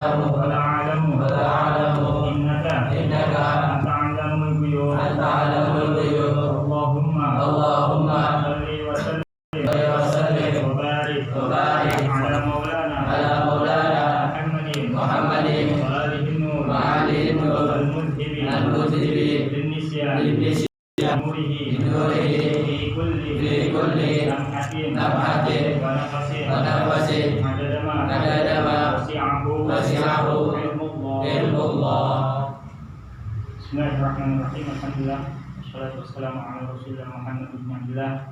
ولا أعلم إنك أنت أعلم الغيوب اللهم صل وسلم وبارك على مولانا محمد وآله النور المذهب للنسيان نوره في كل لمحة ونفس عدد ما وسعه علم الله. Bismillahirrahmanirrahim. Alhamdulillah wassalatu wassalamu ala rasulillah Muhammad bin Abdullah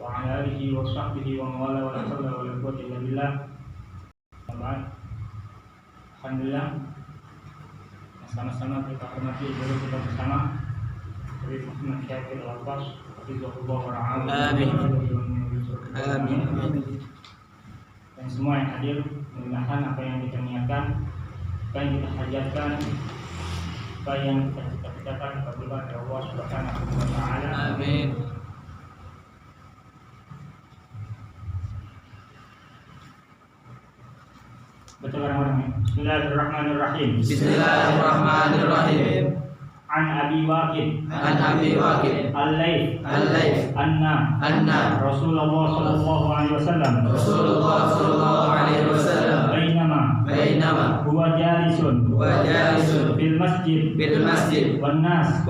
wa ala alihi wa sahbihi wa mawala wa la hawla wa la quwwata illa billah. Alhamdulillah, sama-sama kita hormati dulu kita bersama Habib Muhammad Syakir Al-Abbas hafizahullah wa ra'ah. Amin. Dan semua yang hadir, mudah-mudahan apa yang kita niatkan, apa yang kita hajatkan, apa yang kita cita-citakan kepada Allah Subhanahu wa taala. Amin. Baca bareng-bareng. Bismillahirrahmanirrahim. Bismillahirrahmanirrahim. An Abi Waqid Al-Layth Anna Rasulullah sallallahu alaihi wasallam bainama huwa jalisun fil masjid wan nas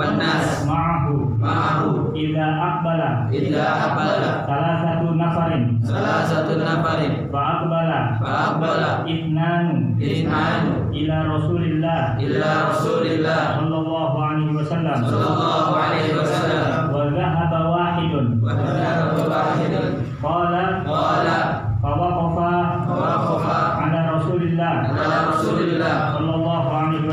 ma'ahu idza aqbala salasatu nafarin fa aqbala ithnanu ila Rasulillah sallallahu alaihi wasallam wa dhahaba wahidun qala fa waqafa ala Rasulillah sallallahu alaihi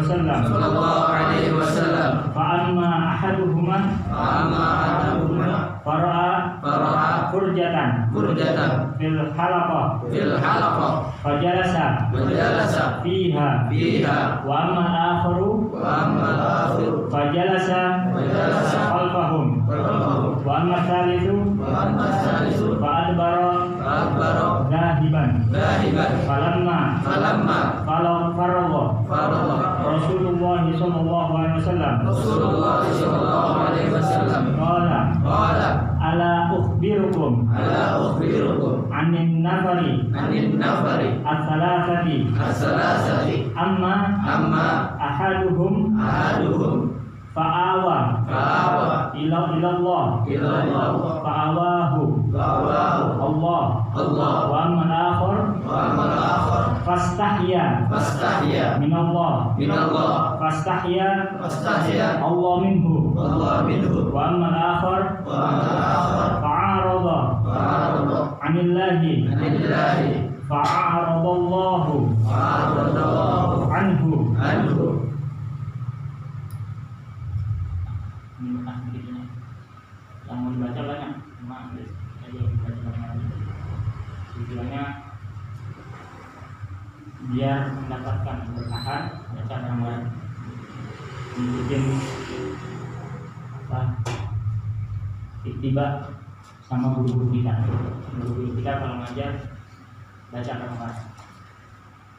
wasallam fa amma ahaduhuma fara'a furjatan fil halaqah fajalasa fiha wa amma al-akharu fajalasa khalfahum wa amma thalithu fa adbara zahiban falamma faragha Rasulullah sallallahu alaihi wasallam qala ala ukhbirukum anin nafari as-salasati amma ahaduhum fa'awa ila Allah fa'awahu Allah wa amma al-akhar fastahya min Allah fastahya Allah minhu wa amma al-akhar fa'arada anillahi fa'arada Allahu anhu. Yang mau dibaca banyak, cuma aja dibaca banyak. Tujuannya biar mendapatkan keberkahan baca ramalan, bikin ittiba sama guru-guru kita. Guru-guru kita kalau ngajar baca ramalan.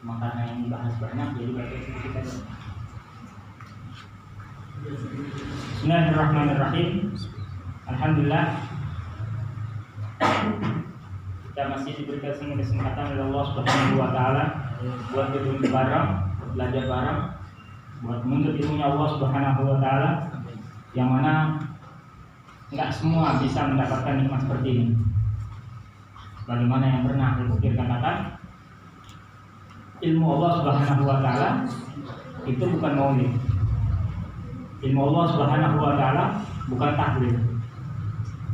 Makanya yang dibahas banyak, jadi baca kita. Bismillahirrahmanirrahim. Alhamdulillah, kita masih diberikan kesempatan oleh Allah Subhanahu wa taala buat belajar bareng, buat menuntut ilmunya Allah Subhanahu wa taala, yang mana enggak semua bisa mendapatkan nikmat seperti ini. Bagaimana yang pernah dipikir katakan, ilmu Allah Subhanahu wa taala itu bukan maulid. Ilmu Allah Subhanahu wa taala bukan tahlil.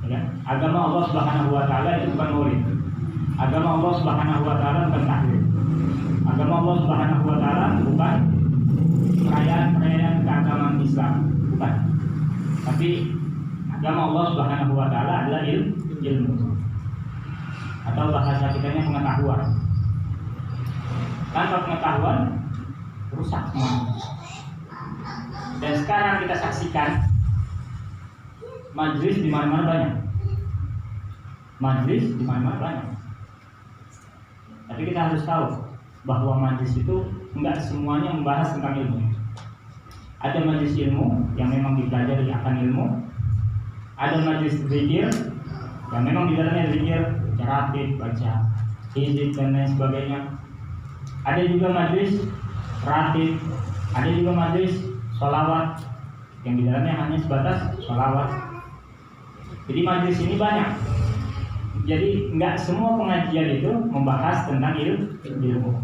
Ya, agama Allah Subhanahu wa taala itu bukan maulid. Agama Allah Subhanahu wa taala bukan tahlil. Agama Allah Subhanahu wa taala bukan perayaan keagamaan Islam, bukan. Tapi agama Allah Subhanahu wa taala adalah ilmu. Atau bahasa kitanya pengetahuan. Tanpa pengetahuan rusak semua. Dan sekarang kita saksikan majelis di mana-mana banyak. Majelis di mana-mana banyak. Tapi kita harus tahu bahwa majelis itu enggak semuanya membahas tentang ilmu. Ada majelis ilmu yang memang dipelajari akan ilmu, ada majelis zikir yang memang di dalamnya zikir, ratib, baca hizib dan lain sebagainya. Ada juga majelis ratib, ada juga majelis sholawat yang di dalamnya hanya sebatas sholawat. Jadi majelis ini banyak. Jadi nggak semua pengajian itu membahas tentang ilmu.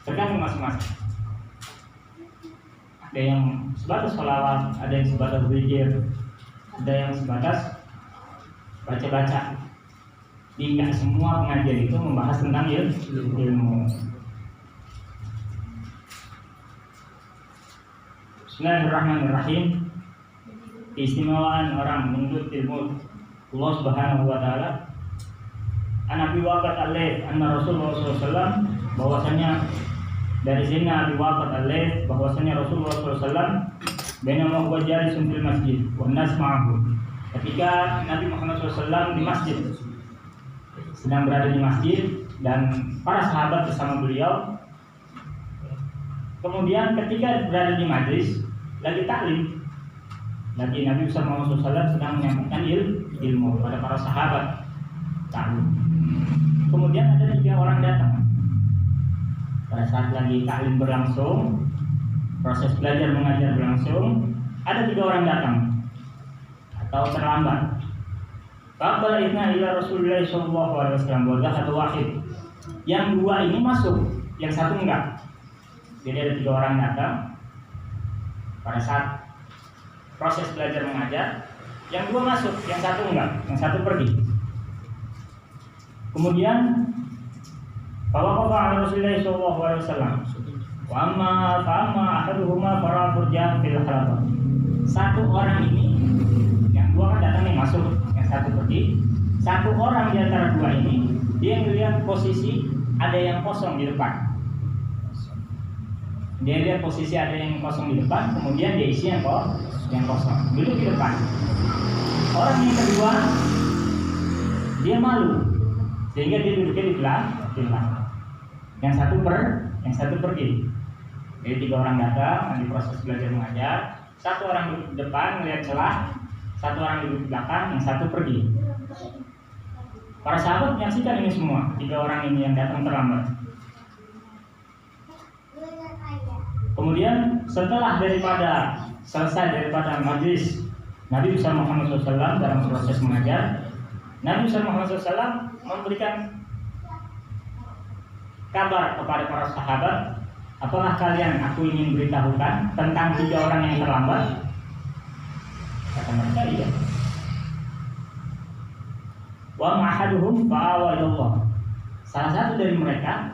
Tergantung masing-masing. Ada yang sebatas sholawat, ada yang sebatas zikir, ada yang sebatas baca-baca. Jadi nggak semua pengajian itu membahas tentang ilmu. Bismillahirrahmanirrahim. Keistimewaan orang menuntut ilmu Allah Subhanahu wa taala. An Abi Waqqas al-Layth anna Rasulullah SAW, bahwasanya dari Sayyidina Abi Waqqas al-Layth bahwasanya Rasulullah SAW bainama huwa jalisun fil masjid wan nas ma'ahu. Ketika Nabi Muhammad SAW di masjid, sedang berada di masjid dan para sahabat bersama beliau. Kemudian ketika berada di majlis lagi taklim, lagi Nabi SAW sedang menyampaikan ilmu kepada para sahabat taklim. Kemudian ada 3 orang datang. Pada saat lagi taklim berlangsung, proses belajar mengajar berlangsung, ada 3 orang datang atau terlambat. Faqala inna ila Rasulillah sallallahu alaihi wasallam wa zahadu wahid. Yang 2 ini masuk, yang 1 enggak. Jadi ada 3 orang datang pada saat proses belajar mengajar, yang 2 masuk, yang 1 enggak, yang 1 pergi. Kemudian fawaqafa ala Rasulillah sallallahu alaihi wasallam. Wa amma ahaduhuma farafurja fil halaqah. 1 orang ini, yang 2 kan datang nih masuk, yang 1 pergi. 1 orang di antara 2 ini dia melihat posisi ada yang kosong di depan. Dia lihat posisi ada yang kosong di depan, kemudian dia isi yang kosong, duduk di depan. Orang yang kedua dia malu, sehingga dia duduknya di belakang. Yang 1 pergi. Jadi 3 orang datang di proses belajar mengajar. 1 orang duduk di depan melihat celah, 1 orang duduk di belakang, yang 1 pergi. Para sahabat menyaksikan ini semua, 3 orang ini yang datang terlambat. Kemudian setelah selesai daripada majlis Nabi besar Muhammad SAW dalam proses mengajar, Nabi besar Muhammad SAW memberikan kabar kepada para sahabat, apakah kalian aku ingin beritahukan tentang 3 orang yang terlambat? Kata mereka, iya. Wa ma'ahaduhum fa'awa ilallah. Salah satu dari mereka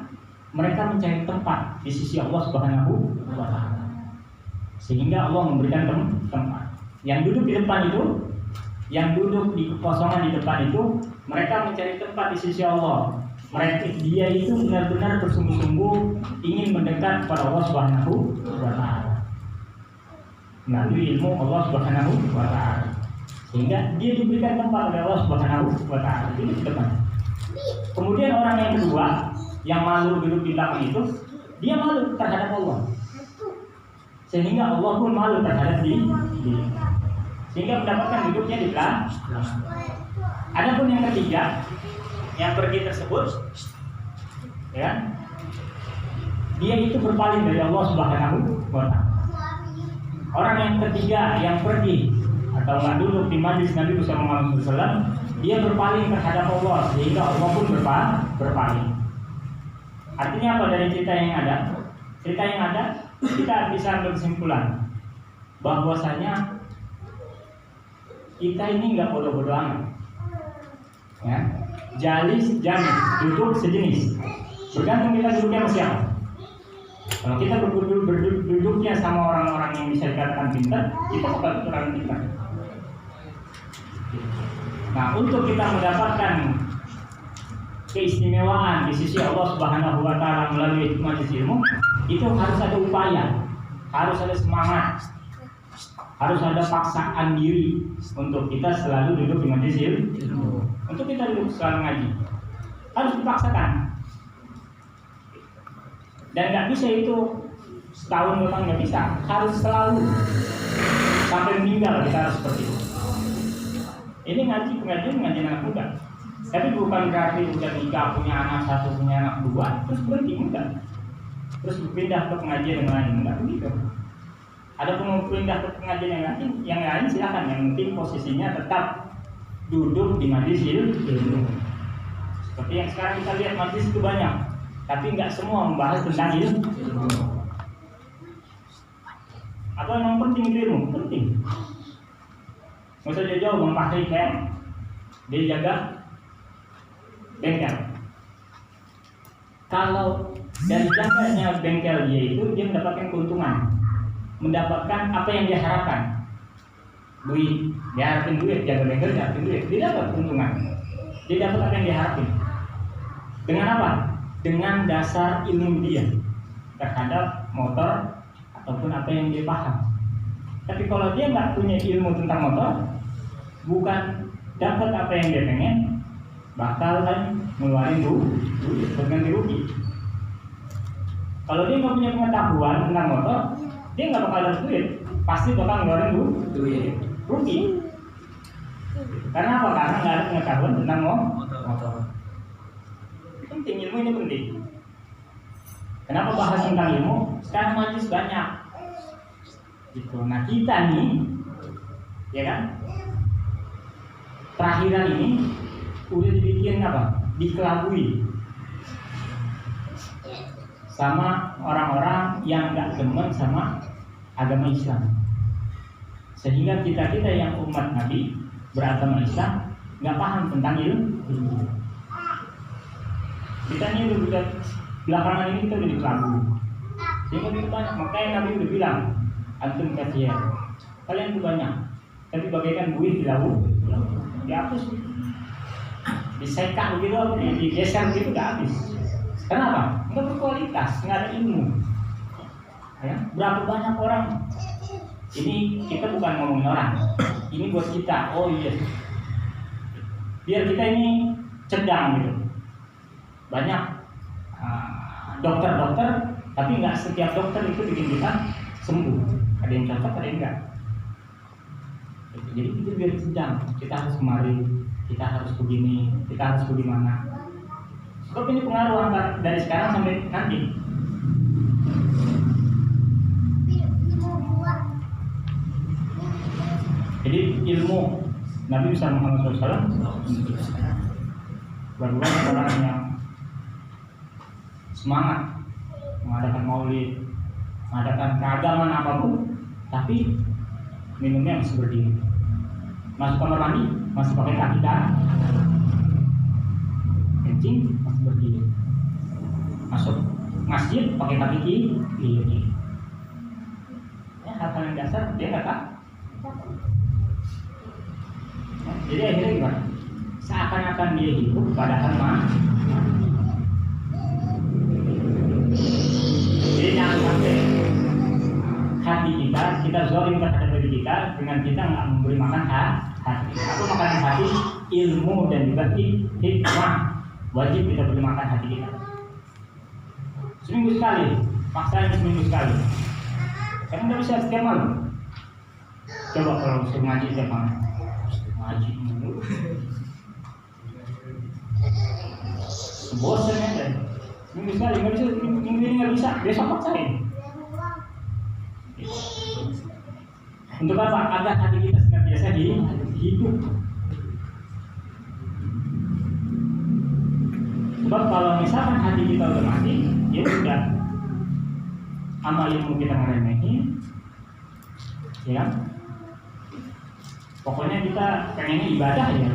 mencari tempat di sisi Allah Subhanahu wa taala. Sehingga Allah memberikan tempat. Yang duduk di depan itu, yang duduk di kekosongan di depan itu, mereka mencari tempat di sisi Allah. Dia itu benar-benar bersungguh-sungguh ingin mendekat kepada Allah Subhanahu wa taala. Melalui ilmu Allah Subhanahu wa taala. Sehingga dia diberikan tempat oleh Allah Subhanahu wa taala di depan. Kemudian orang yang kedua yang malu duduk di belakang itu, dia malu terhadap Allah, sehingga Allah pun malu terhadap diri, sehingga mendapatkan duduknya di belakang. Adapun yang ketiga yang pergi tersebut, ya, dia itu berpaling dari Allah Subhanahu wa taala. Orang yang ketiga yang pergi atau nggak duduk di majlis Nabi Muhammad SAW, dia berpaling terhadap Allah, sehingga Allah pun berpaling. Artinya apa dari cerita yang ada? Cerita yang ada, kita bisa ambil kesimpulan bahwasanya kita ini nggak bodoh-bodoh amat. Ya, jalis jamis, duduk sejenis. Bergantung kita duduknya sama siapa. Kalau kita berduduknya sama orang-orang yang bisa dikatakan pintar, kita bakal orang pintar. Nah, untuk kita mendapatkan keistimewaan di sisi Allah Subhanahu wa taala melalui majelis ilmu, itu harus ada upaya, harus ada semangat, harus ada paksaan diri untuk kita selalu duduk di majelis ilmu. Untuk kita duduk selalu ngaji, harus dipaksakan. Dan nggak bisa itu setahun memang nggak bisa, harus selalu sampai meninggal kita harus seperti itu. Ini pengajian anak muda. Tapi bukan berarti udah nikah, punya anak satu, punya anak dua, terus berhenti, enggak. Terus pindah ke pengajian yang lain, enggak begitu. Ada pun mau pindah ke pengajian yang lain silakan. Yang penting posisinya tetap duduk di majelis ilmu. Seperti yang sekarang kita lihat majelis itu banyak, tapi enggak semua membahas tentang ilmu. Apa memang penting itu ilmu? Penting. Nggak usah jauh-jauh, Bang Fahri kan dia jaga bengkel. Kalau dari jaganya bengkel dia itu, dia mendapatkan keuntungan, mendapatkan apa yang dia harapkan. Duit, dia harapin duit, jaga bengkel dia harapin duit, dia dapat keuntungan, dia dapat apa yang dia harapin. Dengan apa? Dengan dasar ilmu dia terhadap motor ataupun apa yang dia paham. Tapi kalau dia nggak punya ilmu tentang motor, bukan dapat apa yang dia pengen, bakalan ngeluarin duit, berganti rugi. Kalau dia nggak punya pengetahuan tentang motor, dia nggak bakal dapat duit, pasti bakal ngeluarin duit, rugi. Karena apa? Karena nggak ada pengetahuan tentang motor. Penting, ilmu ini penting. Kenapa bahas tentang ilmu? Sekarang majelis banyak. Gitu. Nah kita nih, ya kan? Terakhiran ini udah dibikin apa? Dikelabui sama orang-orang yang nggak demen sama agama Islam, sehingga kita yang umat Nabi beragama Islam nggak paham tentang ilmu. Kita ini udah belakangan ini kita udah dikelabui, sehingga itu banyak. Makanya Nabi udah bilang, antum kasihan, kalian itu banyak, tapi bagaikan buih di laut, dihapus, disekak begitu, digeser begitu, udah habis. Kenapa? Nggak berkualitas, nggak ada ilmu. Ya? Berapa banyak orang? Ini kita bukan ngomongin orang, ini buat kita. Oh iya, biar kita ini cedang gitu. Banyak dokter-dokter, tapi nggak setiap dokter itu bikin kita sembuh. Ada yang cocok, ada yang enggak. Jadi itu biar sedang. Kita harus kemari, kita harus begini, kita harus bagaimana. Sebab ini pengaruh dari sekarang sampai nanti. Jadi ilmu Nabi Muhammad SAW berbuat orang yang semangat mengadakan maulid, mengadakan keagamaan apapun, tapi minumnya masih berdiri. Masuk kamar mandi masih pakai kaki kanan, kencing masih berdiri. Masuk masjid pakai kaki kiri. Ya, hal-hal yang dasar dia nggak tahu. Jadi akhirnya gimana? Seakan-akan dia hidup padahal mah. Jadi jangan sampai hati kita zalim terhadap diri kita dengan kita nggak memberi makan hati. Apa makanan hati? Ilmu dan juga hikmah. Wajib kita beri makan hati kita. Seminggu sekali, paksain seminggu sekali. Karena nggak bisa setiap malam. Coba kalau suruh ngaji setiap malam, ngaji dulu. Bosan ya kan? Seminggu sekali nggak bisa, minggu ini nggak bisa, besok paksain. Untuk apa? Agar hati kita senantiasa hidup. Sebab kalau misalkan hati kita udah mati, ya udah, amal ilmu kita ngeremehin, ya. Pokoknya kita pengennya ibadah ya.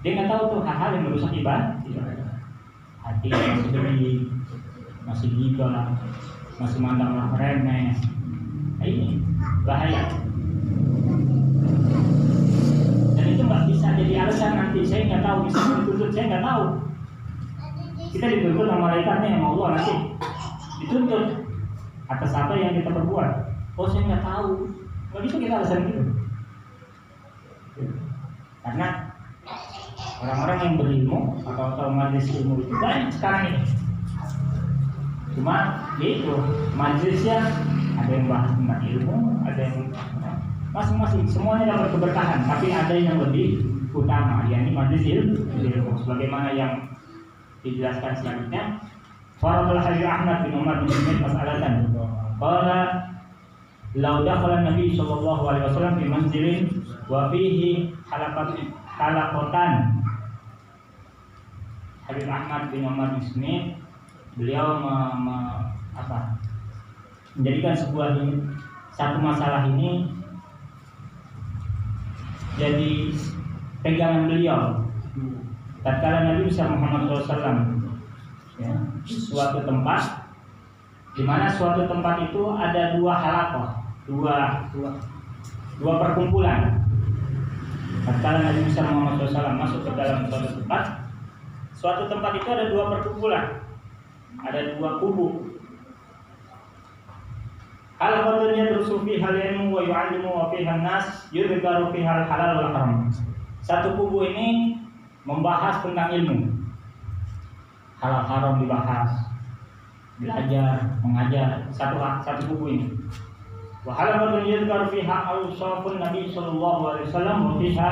Dia nggak tahu tuh hal-hal yang merusak ibadah. Hati masih beri, masih gibah, masih mandang orang remeh. Nah, ini bahaya. Dan itu nggak bisa jadi alasan nanti saya nggak tahu, bisa dituntut, saya nggak tahu. Kita dituntut sama malaikatnya yang Allah nanti dituntut atas apa yang kita perbuat. Oh saya nggak tahu, nggak bisa kita alasan gitu. Karena orang-orang yang berilmu atau majelis ilmu itu banyak sekarang ini. Cuma itu majelisnya ada yang bahas tentang ilmu, ada yang masing-masing semuanya dapat keberkahan, tapi ada yang lebih utama, yakni majelis ilmu. Sebagaimana yang dijelaskan selanjutnya. Faradul Habib Ahmad bin Umar bin Zubair mas'alatan. Qala law dakhala Nabi sallallahu alaihi wasallam fi manzilin wa fihi halaqatan. Habib Ahmad bin Umar bin Zubair beliau menjadikan satu masalah ini jadi pegangan beliau. Tatkala Nabi Muhammad SAW ya, suatu tempat, di mana suatu tempat itu ada dua halaqah, dua perkumpulan. Tatkala Nabi Muhammad SAW masuk ke dalam suatu tempat itu ada dua perkumpulan, ada dua kubu. Halaqatun yadrusu fiha al-ilmu wa yu'allimu wa fiha an-nas yudhkaru fiha al-halal wal haram. Satu kubu ini membahas tentang ilmu, halal haram dibahas, belajar, mengajar, satu buku ini. Wa halaqatun yadhkaru fiha awsafun Nabi sallallahu alaihi wasallam wa fiha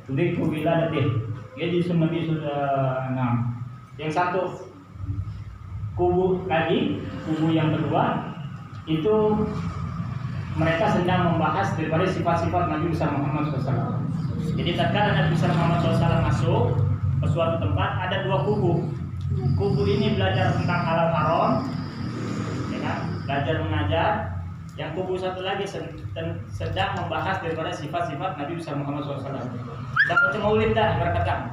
dzikru wiladatih. Jadi Nabi sudah 6. Yang satu kubu lagi, kubu yang kedua itu mereka sedang membahas daripada sifat-sifat Nabi besar Muhammad SAW. Jadi tatkala Nabi besar Muhammad SAW masuk ke suatu tempat, ada dua kubu. Kubu ini belajar tentang halal haram, ya kan? Belajar mengajar. Yang kubu satu lagi sedang membahas daripada sifat-sifat Nabi besar Muhammad SAW. Kita baca maulid dah, berkata.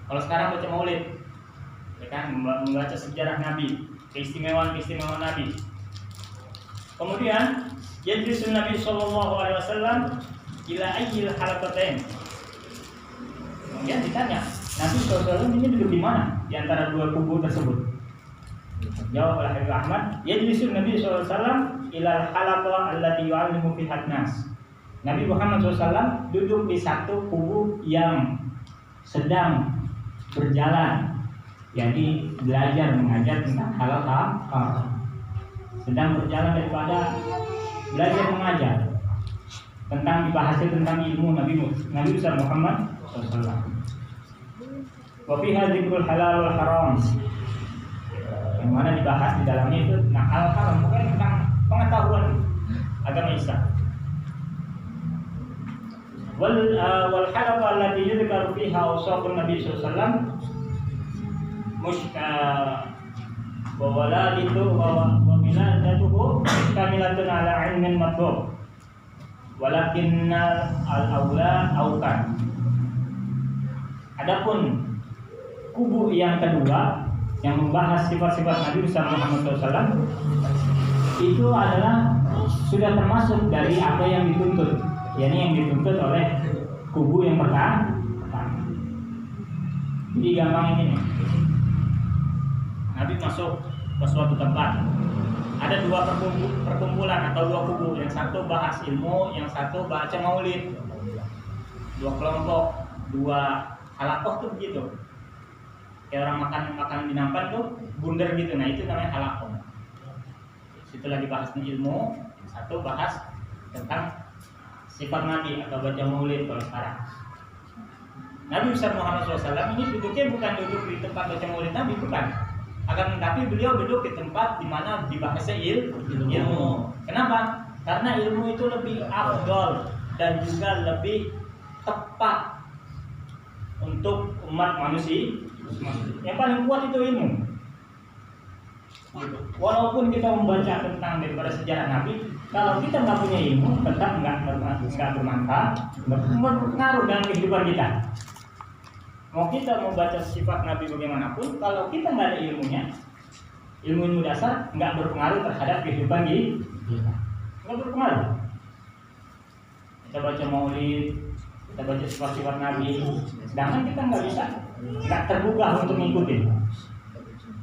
Kalau sekarang baca maulid, ya kan? Membaca sejarah Nabi, keistimewaan Nabi. Kemudian yajlisun Nabi sallallahu alaihi wasallam ila ayyil halaqatain. Kemudian ditanya, Nabi sallallahu ini duduk di mana di antara dua kubu tersebut? Jawab oleh Habib Ahmad, yajlisun Nabi sallallahu alaihi wasallam ila halaqah allati yu'allimu fiha an-nas. Nabi Muhammad SAW duduk di satu kubu yang sedang berjalan, yakni belajar mengajar tentang halal haram. Sedang berjalan daripada belajar mengajar tentang dibahasnya tentang ilmu Nabi besar Muhammad SAW. Wa fiha dzikrul halal wal haram. Yang mana dibahas di dalamnya itu tentang halal haram, bukan tentang pengetahuan agama Islam. Wal halaqah allati yudhkaru fiha awsafun Nabi sallallahu alaihi wasallam wa waladitu wa wiladatuhu kamilatun ala ilmin matlub walakinna al-awla aukan. Adapun kubu yang kedua yang membahas sifat-sifat Nabi besar Muhammad SAW itu adalah sudah termasuk dari apa yang dituntut, yakni yang dituntut oleh kubu yang pertama. Jadi gampang ini nih. Nabi masuk ke suatu tempat, ada dua perkumpulan atau dua kubu. Yang satu bahas ilmu, yang satu baca maulid. Dua kelompok, dua halaqah tuh begitu. Kayak orang makan di nampan tuh bundar gitu. Nah itu namanya halaqah. Situ lagi bahas ilmu, yang satu bahas tentang sifat Nabi atau baca maulid kalau sekarang. Nabi besar Muhammad SAW ini duduknya bukan duduk di tempat baca maulid Nabi, bukan. Akan tetapi beliau duduk di tempat di mana dibahasnya ilmu. Kenapa? Karena ilmu itu lebih afdol dan juga lebih tepat untuk umat manusia. Yang paling kuat itu ilmu. Walaupun kita membaca tentang daripada sejarah Nabi, kalau kita nggak punya ilmu, tetap nggak bermanfaat, nggak berpengaruh dalam kehidupan kita. Mau kita mau baca sifat Nabi bagaimanapun, kalau kita nggak ada ilmunya, ilmu dasar nggak berpengaruh terhadap kehidupan kita. Nggak berpengaruh. Kita baca maulid, kita baca sifat-sifat Nabi, sedangkan kita nggak tergugah untuk ngikutin.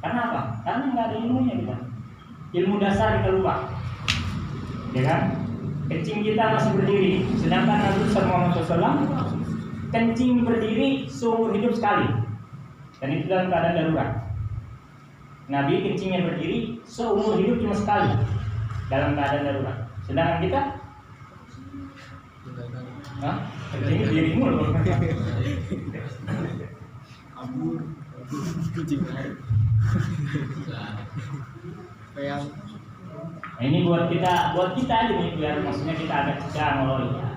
Karena apa? Karena nggak ada ilmunya kita. Ilmu dasar kita lupa, ya kan? Kencing kita masih berdiri, sedangkan Nabi Muhammad SAW kencing berdiri seumur hidup sekali, dan itu dalam keadaan darurat. Nabi kencingnya berdiri seumur hidup cuma sekali dalam keadaan darurat. Sedangkan kita, kencing berdiri mulu. Ambur, kencing air. Nah, ini buat kita aja nih, biar maksudnya kita agak cegah ya.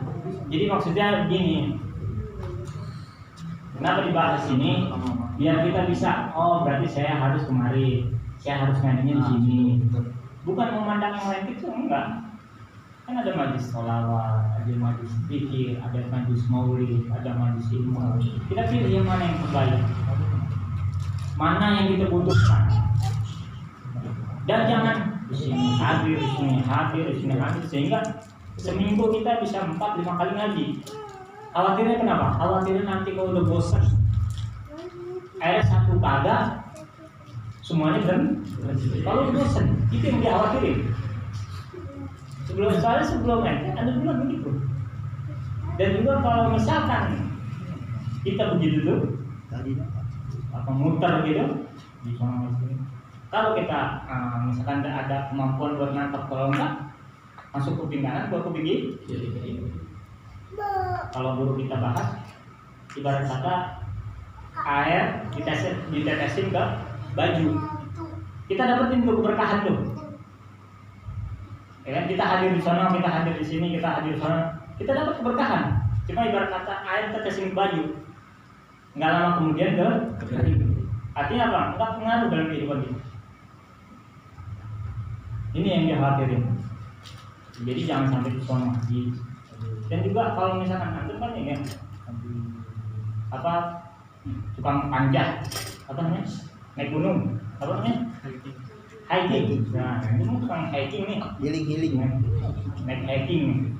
Jadi maksudnya begini, kenapa dibahas ini? Biar kita bisa, oh berarti saya harus kemari, saya harus ngajinya di sini. Bukan memandang yang lain itu, enggak. Kan ada majlis sholawat, ada majlis zikir, ada majlis maulid, ada majlis ilmu. Kita pilih yang mana yang terbaik, mana yang kita butuhkan. Dan jangan di sini hadir, di sini hadir, di sini hadir, sehingga seminggu kita bisa 4-5 kali ngaji. Khawatirnya kenapa? Khawatirnya nanti kalau udah bosan, air satu kagak, semuanya berhenti. Kalau bosan, itu yang dikhawatirin. Sebelumnya ada bilang begitu. Dan juga kalau misalkan kita begitu tuh, apa muter gitu, di sana. Kalau kita misalkan ada kemampuan buat nangkap, kalau enggak masuk kuping kanan, buat kuping kiri. Kalau guru kita bahas, ibarat kata air ditetesin ke baju, kita dapetin tuh keberkahan tuh. Ya kan, kita hadir di sana, kita hadir di sini, kita hadir di sana, kita dapat keberkahan. Cuma ibarat kata air tetesin ke baju, nggak lama kemudian ke kering. Artinya apa? Nggak pengaruh dalam kehidupan kita. Ini yang dikhawatirin. Jadi jangan sampai kesulitan haji. Dan juga kalau misalkan antum kan ini apa tukang panjat, apa namanya, naik gunung, apa namanya, hiking. Nah ini tukang hiking nih, healing, naik hiking.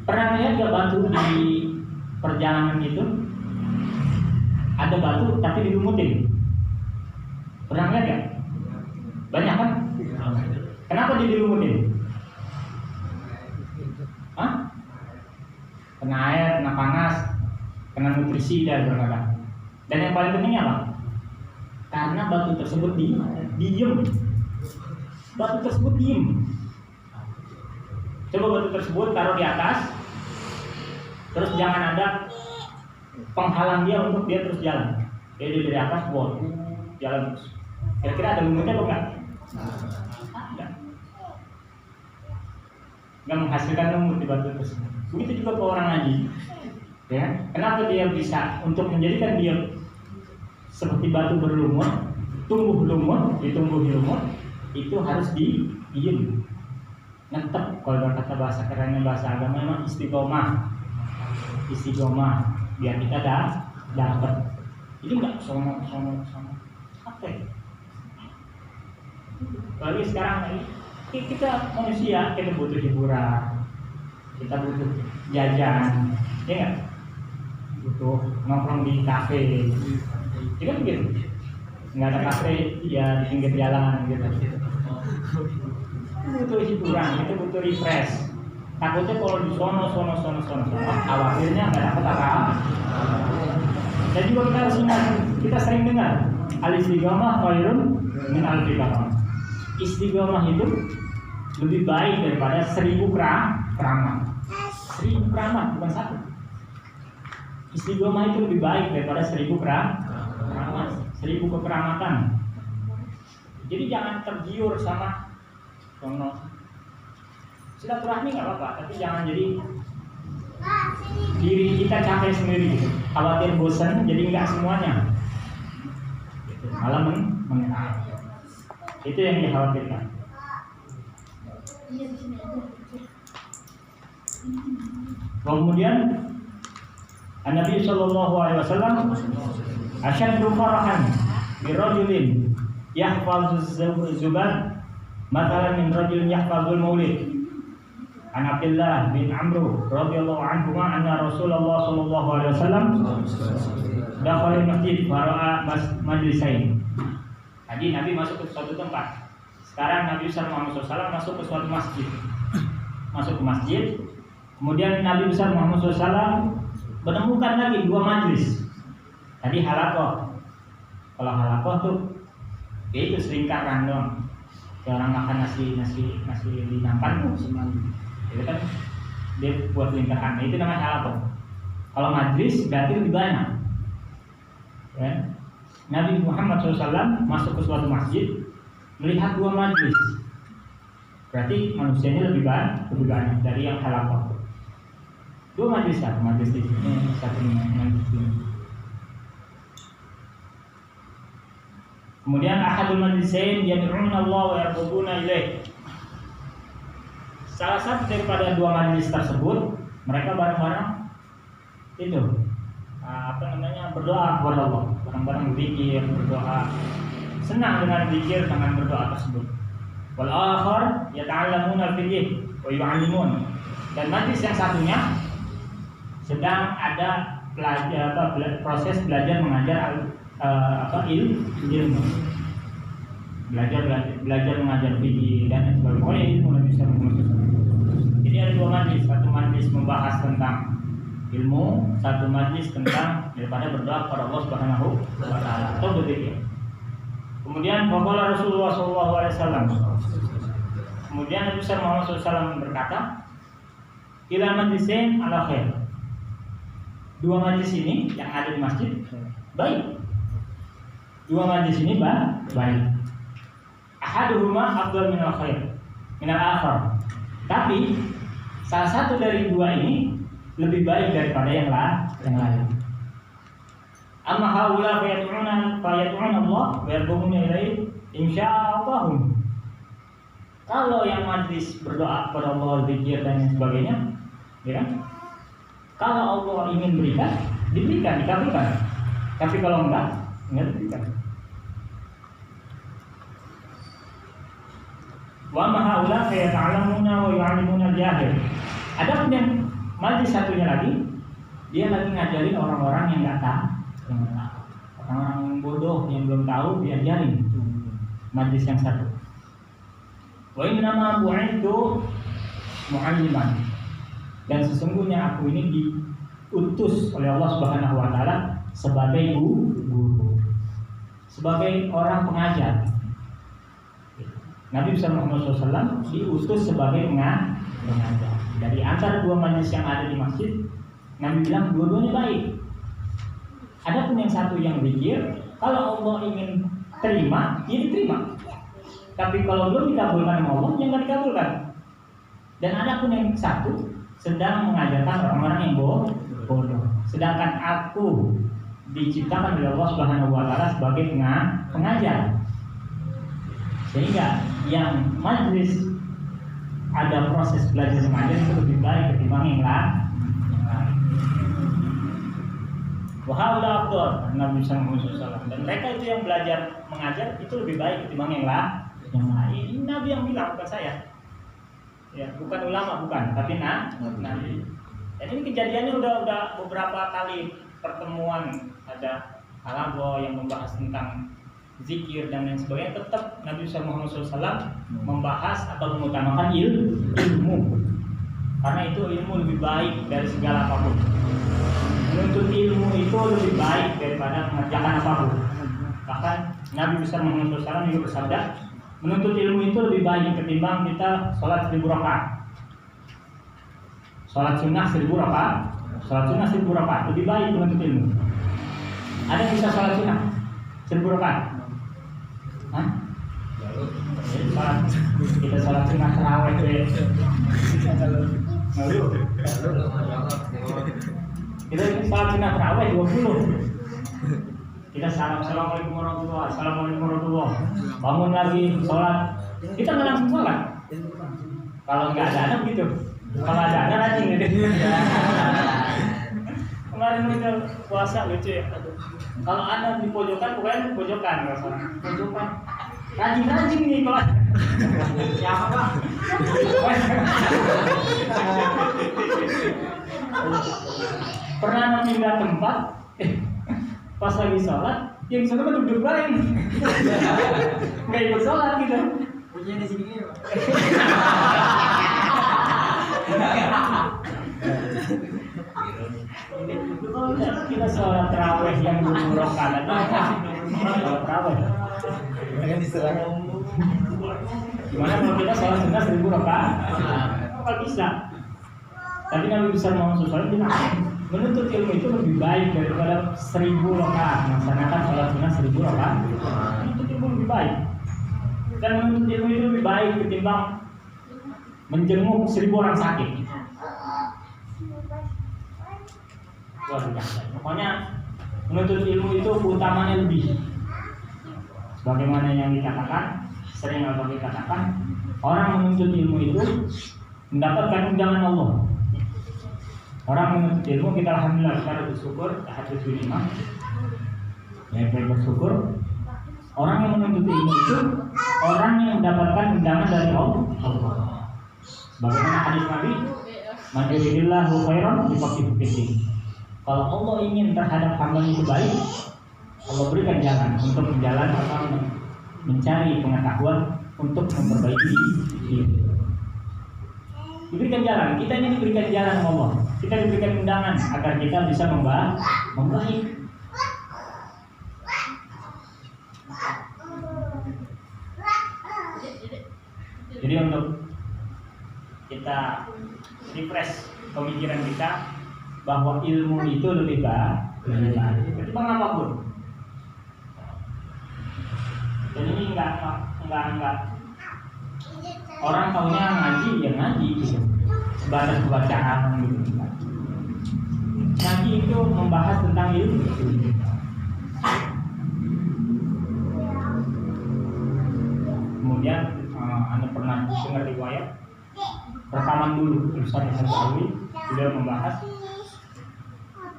Pernah lihat gak batu di perjalanan itu? Ada batu tapi dilumutin. Pernah lihat gak? Banyak kan? Kenapa dia dilumutin? Hah? Kena air, kena panas, kena nutrisi dan berkata. Dan yang paling pentingnya apa? Karena batu tersebut diem. Batu tersebut diem. Coba batu tersebut taruh di atas, terus jangan ada penghalang dia untuk dia terus jalan. Jadi dari atas buat jalan terus. Kira-kira ada lumutnya atau enggak? Ada. Nggak menghasilkan lumut di batu tersebut. Begitu juga ke orang haji. Ya, kenapa dia bisa untuk menjadikan dia seperti batu berlumut, tumbuh lumut, ditumbuhi lumut, itu harus diem, ngetep. Kalau berkata bahasa kerennya bahasa agama memang istiqomah, biar kita dapat. Itu nggak sono. Apa? Lagi sekarang ini kita manusia, kita butuh hiburan, kita butuh jajan, ya nggak? Butuh nongkrong di kafe, itu kan begitu. Nggak ada kafe ya di pinggir jalan gitu. Butuh hiburan, kita butuh refresh. Takutnya kalau di sono, khawatirnya nggak dapat apa-apa. Dan juga kita harus ingat, kita sering dengar al-istiqomah khairun min alfi karamat. Istiqomah itu lebih baik daripada 1000 keramat. 1000 keramat bukan satu. Istiqomah itu lebih baik daripada 1000 keramat, 1000 kekeramatan. Jadi jangan tergiur sama silaturahmi nggak apa-apa, tapi jangan jadi diri kita capek sendiri, khawatir bosan, jadi nggak semuanya. Malah mengenal. Itu yang dikhawatirkan. Kemudian Nabi Shallallahu Alaihi Wasallam asyaddu farahan birajulin yahfazuz zubat matalan min rajulin yahfazul maulid. An Abdullah bin Amr radhiyallahu anhu anna Rasulullah sallallahu alaihi wasallam dakhala al-masjid fara'a majlisain. Tadi Nabi masuk ke suatu tempat. Sekarang Nabi Muhammad SAW masuk ke suatu masjid. Masuk ke masjid. Kemudian Nabi besar Muhammad SAW menemukan lagi 2 majlis. Tadi halaqah. Kalau halaqah tuh Ya itu selingkaran doang. Kayak orang makan nasi di nampan tuh itu kan dia buat lingkaran. Itu namanya halaqah. Kalau majlis berarti lebih banyak. Ya. Nabi Muhammad SAW masuk ke suatu masjid melihat 2 majlis. Berarti manusianya lebih banyak dari yang halaqah. 2 majlis, satu majlis di sini, satu majlis di sini. Kemudian ahadul majlisain yad'una Allah wa yaqbuna ilaih. Salah satu daripada 2 majlis tersebut, mereka bareng-bareng itu berdoa kepada Allah, bareng-bareng berzikir, berdoa, senang dengan zikir, dengan berdoa tersebut. Wal akhar yata'allamuna al-fiqh wa yu'allimun. Dan majlis yang satunya sedang ada proses belajar mengajar ilmu, belajar mengajar fikih dan sebagainya. Pokoknya ilmu Nabi sallallahu alaihi wasallam. Jadi ada 2 majlis, satu majlis membahas tentang ilmu, satu majlis tentang daripada berdoa kepada Allah Subhanahu wa taala atau berzikir. Kemudian qala Rasulullah sallallahu alaihi wasallam. Kemudian Nabi sallallahu alaihi wasallam berkata, "Ila majlisin ala khair." 2 majlis ini yang ada di masjid baik. 2 majlis ini baik. Ahaduhuma afdal minal khair minal akhar. Tapi salah satu dari 2 ini lebih baik daripada yang lain. Amma haula fayat'una Allah wa yad'una ilaihi insyaallah. Kalau yang majlis berdoa kepada Allah, zikir dan sebagainya, ya kan? Kalau Allah ingin berikan, diberikan, dikabulkan. Tapi kalau enggak diberikan. Wa ma haula fa yata'allamuna wa yu'allimuna al-jahil. Adapun yang majlis satunya lagi, dia lagi ngajarin orang-orang yang enggak tahu, orang-orang yang bodoh yang belum tahu diajarin. Majlis yang satu. Wa innama bu'ithu mu'alliman. Dan sesungguhnya aku ini diutus oleh Allah Subhanahu wa taala sebagai guru, sebagai orang pengajar. Nabi sallallahu alaihi wasallam diutus sebagai pengajar. Dari antara 2 majlis yang ada di masjid, Nabi bilang dua-duanya baik. Adapun yang satu yang zikir, kalau Allah ingin terima, ya diterima. Tapi kalau belum dikabulkan oleh Allah, ya nggak dikabulkan. Dan adapun yang satu sedang mengajarkan orang-orang yang bodoh. Sedangkan aku diciptakan oleh Allah Subhanahu wa taala sebagai pengajar. Sehingga yang majlis ada proses belajar mengajar itu lebih baik ketimbang yang lain. Wahaula afdal Nabi sallallahu alaihi wasallam. Dan mereka itu yang belajar mengajar itu lebih baik ketimbang yang lain. Ini Nabi yang bilang, bukan saya. Ya, bukan ulama, bukan, tapi Nabi. Dan ini kejadiannya udah beberapa kali pertemuan, ada halaqah yang membahas tentang zikir dan lain sebagainya. Tetap Nabi sallallahu alaihi wasallam membahas atau mengutamakan ilmu. Karena itu ilmu lebih baik dari segala apapun. Menuntut ilmu itu lebih baik daripada mengerjakan apapun. Bahkan Nabi sallallahu alaihi wasallam juga bersabda, menuntut ilmu itu lebih baik ketimbang kita sholat 1000 rakaat. Sholat sunnah 1000 rakaat. Sholat sunnah 1000 rakaat lebih baik menuntut ilmu. Ada yang bisa sholat sunnah 1000 rakaat? Hah? Kita sholat sunnah tarawih deh. Kita sholat sunnah tarawih 20. Kita assalamualaikum warahmatullahi wabarakatuh, assalamualaikum warahmatullahi wabarakatuh. Bangun lagi sholat, kita nggak langsung sholat. Kalau nggak ada anak gitu, kalau ada anak rajin gitu. Kemarin kita puasa lucu ya. Kalau anak di pojokan, pokoknya di pojokan nggak sholat. Pojokan, rajin nih kalau. Siapa pak? Pernah pindah tempat. Pas lagi sholat, yang sholat duduk lain, nggak ikut sholat gitu. Punya di sini ya, Pak. Kita sholat tarawih yang 20 rakaat, sholat tarawih. Jangan diserang. Gimana kalau kita sholat sunnah 1000 rakaat? Kalau bisa. Tapi Nabi besar Muhammad SAW bilang menuntut ilmu itu lebih baik daripada 1000 rakaat. Melaksanakan sholat sunnah 1000 rakaat. Menuntut ilmu lebih baik. Dan menuntut ilmu itu lebih baik ketimbang menjenguk 1000 orang sakit. Luar biasa. Pokoknya menuntut ilmu itu keutamanya lebih. Sebagaimana yang dikatakan, sering atau dikatakan, orang menuntut ilmu itu mendapatkan undangan Allah. Orang menuntut ilmu, kita alhamdulillah kita bersyukur, tahadzusul iman. Ya, baik bersyukur. Orang yang menuntut ilmu itu orang yang mendapatkan undangan dari Allah. Bagaimana hadis Nabi? Man yuridillahu khairan yufaqihuhu fid-din. Kalau Allah ingin terhadap hamba itu baik, Allah berikan jalan untuk menjalan atau mencari pengetahuan untuk memperbaiki diri. Diberikan jalan, kita ini diberikan jalan Allah. Kita diberikan undangan agar kita bisa membaik. Jadi untuk kita refresh pemikiran kita bahwa ilmu itu lebih baik ketimbang apapun. Dan ini enggak orang taunya ngaji ya ngaji gitu, sebatas bacaan gitu. Ngaji itu membahas tentang ilmu. Kemudian Anda pernah dengar riwayat rekaman dulu Ustaz Al-Alwi beliau membahas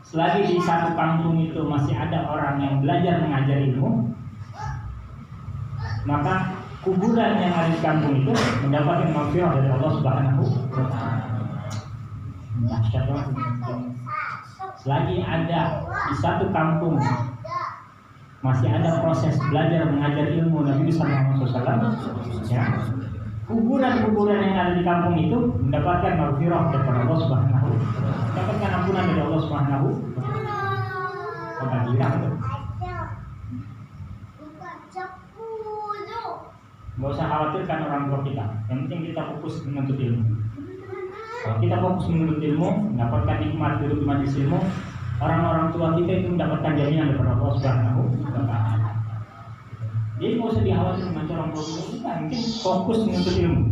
selagi di satu kampung itu masih ada orang yang belajar mengajar ilmu, maka kuburan yang ada di kampung itu mendapatkan maghfirah dari Allah Subhanahu wa Ta'ala. Selagi ada di satu kampung masih ada proses belajar mengajar ilmu Nabi Muhammad SAW, ya, kuburan-kuburan yang ada di kampung itu mendapatkan maghfirah dari Allah Subhanahu wa Ta'ala, mendapatkan ampunan dari Allah Subhanahu wa Ta'ala. Nggak usah khawatirkan orang tua kita, yang penting kita fokus menuntut ilmu. Kalau kita fokus menuntut ilmu, mendapatkan nikmat hidup di majelis ilmu, orang-orang tua kita itu mendapatkan jaminan dari Allah Subhanahu wa Ta'ala. Jadi nggak usah dikhawatirkan dengan orang tua kita, mungkin fokus menuntut ilmu.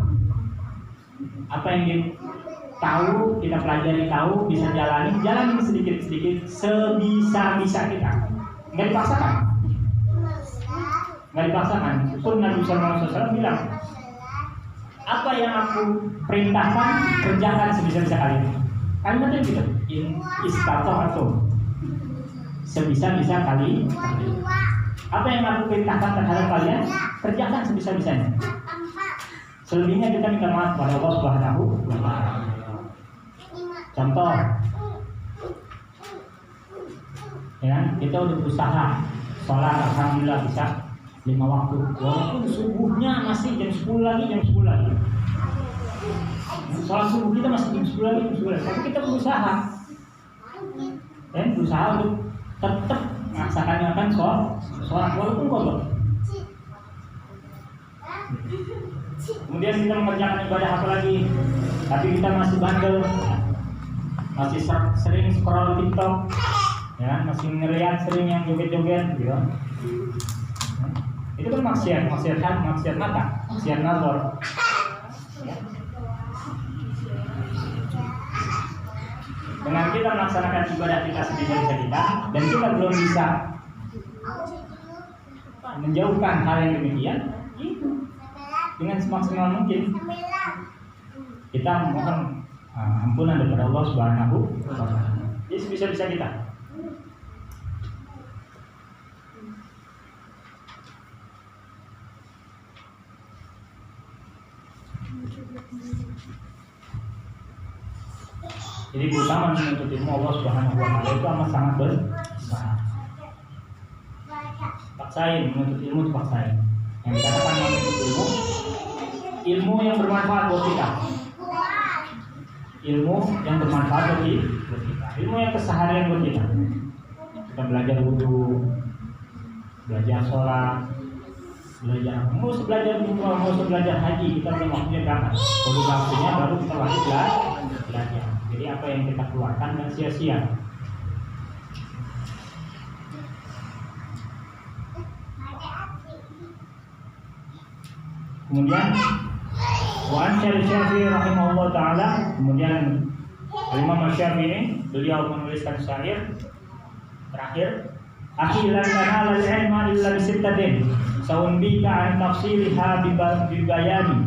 Apa yang kita tahu, kita pelajari tahu, bisa jalani sedikit-sedikit sebisa-bisa kita. Nggak dipaksakan. Nggak dipaksakan. Pun Nabi SAW bilang, apa yang aku perintahkan kerjakan sebisa-bisa kalian. Kalimatnya gitu, in istata'tum, sebisa-bisa kali. Apa yang aku perintahkan terhadap kalian kerjakan sebisa-bisanya. Selebihnya kita minta maaf kepada Allah Subhanahu wa Ta'ala. Contoh, ya, kita udah berusaha sholat alhamdulillah bisa 5 waktu, walaupun subuhnya masih jam 10 lagi. Sholat subuh kita masih jam 10 lagi, tapi kita berusaha untuk tetap melaksanakan sholat walaupun kodok. Kemudian kita mengerjakan ibadah apa lagi, tapi kita masih bandel, masih sering scroll TikTok, ya, masih ngeliat sering yang joget-joget, gitu. Itu kan maksiat mata, maksiat nazar. Ya. Dengan kita melaksanakan ibadah kita sebisa-bisa kita, dan kita belum bisa menjauhkan hal yang demikian, itu dengan semaksimal mungkin kita mohon ampunan dari Allah Subhanahu wa Ta'ala. Jadi sebisa-bisa kita. Jadi keutamaan menuntut ilmu Allah Subhanahu wa Ta'ala itu amat sangat besar. Paksain menuntut ilmu itu paksain. Yang dikatakan menuntut ilmu yang bermanfaat buat kita. Ilmu yang bermanfaat buat kita. Ilmu yang keseharian buat kita. Kita belajar wudu, belajar sholat, belajar. Mau belajar haji kita belum waktunya berangkat. Kalau waktunya baru kita wajib belajar. Jadi apa yang kita keluarkan dan sia-sia. Kemudian Wan Syafi'i rahimahullah taala, kemudian Imam Syafi'i beliau menuliskan syair terakhir, akhilan tanala al-ilma illa bisittatin saunbika an tafsiliha bibayani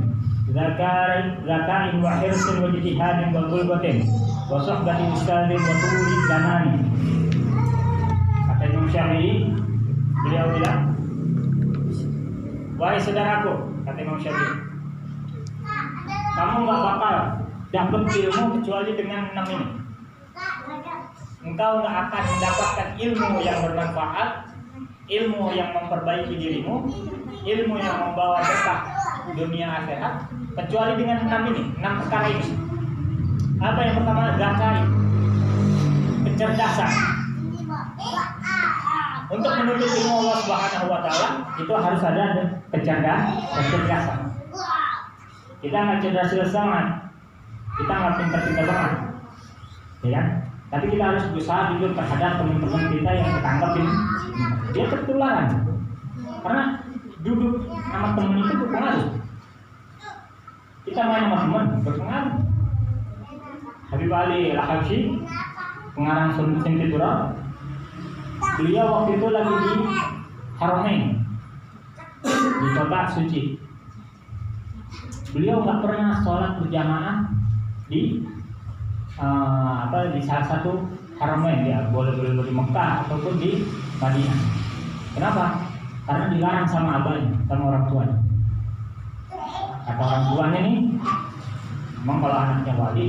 zakarin wa hirsin wa jihadin wa gulbatin wa sohbati ustadin wa tuli zamani. Kata Imam Syafi'i, beliau bilang, wahai saudaraku, kata Imam Syafi'i, kamu gak bakal dapat ilmu kecuali dengan 6 ini. Engkau gak akan mendapatkan ilmu yang bermanfaat, ilmu yang memperbaiki dirimu, ilmu yang membawa berkah dunia akhirat, kecuali dengan 6 ini, 6 perkara ini. Apa yang pertama? Zakai, kecerdasan. Untuk menuntut ilmu Allah Subhanahu wa taala itu harus ada kecerdasan. Kita nggak cerdas banget, kita nggak pintar-pintar banget, ya kan? Tapi kita harus berusaha jujur terhadap teman-teman kita yang ketangkep ini. Dia tertularan, karena duduk sama teman itu berpengaruh. Kita main sama teman berpengaruh. Habib Ali Al-Habsyi, pengarang Sunnah Tidur, beliau waktu itu lagi di Haramain, di kota suci. Beliau nggak pernah sholat berjamaah di di salah satu Haramain, ya boleh di Mekah ataupun di Madinah. Kenapa? Karena dilarang sama abahnya, sama orang tuanya. Kata orang tuanya nih, memang kalau anaknya wali,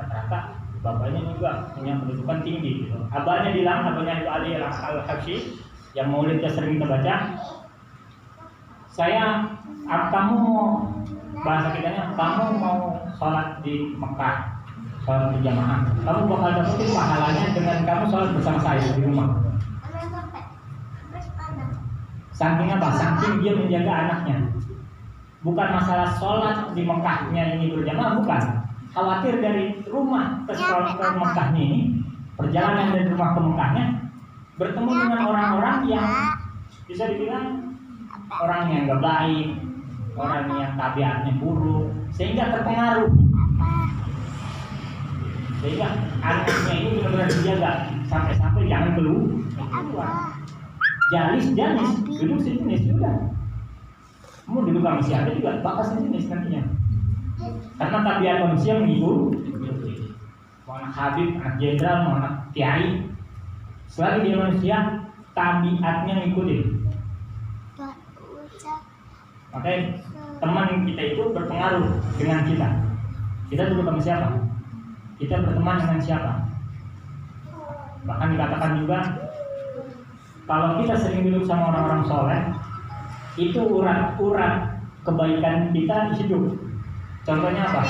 rata-rata bapaknya juga punya kedudukan tinggi. Gitu. Abahnya bilang, abahnya itu Ali Al-Habsyi, yang maulidnya sering kita baca, kamu mau, bahasa kitanya, kamu mau sholat di Mekah, sholat berjamaah, kamu bakal dapetin pahalanya dengan kamu sholat bersama saya di rumah. Saking apa? Saking dia menjaga anaknya. Bukan masalah sholat di Mekahnya ini berjamaah, bukan. Khawatir dari rumah ke Mekahnya ini, perjalanan dari rumah ke Mekahnya, bertemu dengan orang-orang yang bisa dibilang orang yang gak baik, orang yang tabiatnya buruk, sehingga terpengaruh. Sehingga anaknya ini benar-benar dijaga sampai-sampai jangan keluar. Janis, duduk sejenis sudah. Kamu duduk sama siapa juga bakal sejenis nantinya. Karena tabiat manusia menghibur. Mau anak Habib, anak jenderal, mau anak kiai, selagi dia manusia, tabiatnya ngikutin. Makanya teman kita itu berpengaruh dengan kita. Kita duduk sama siapa? Kita berteman dengan siapa? Bahkan dikatakan juga, kalau kita sering duduk sama orang-orang soleh, itu urat-urat kebaikan kita hidup. Contohnya apa?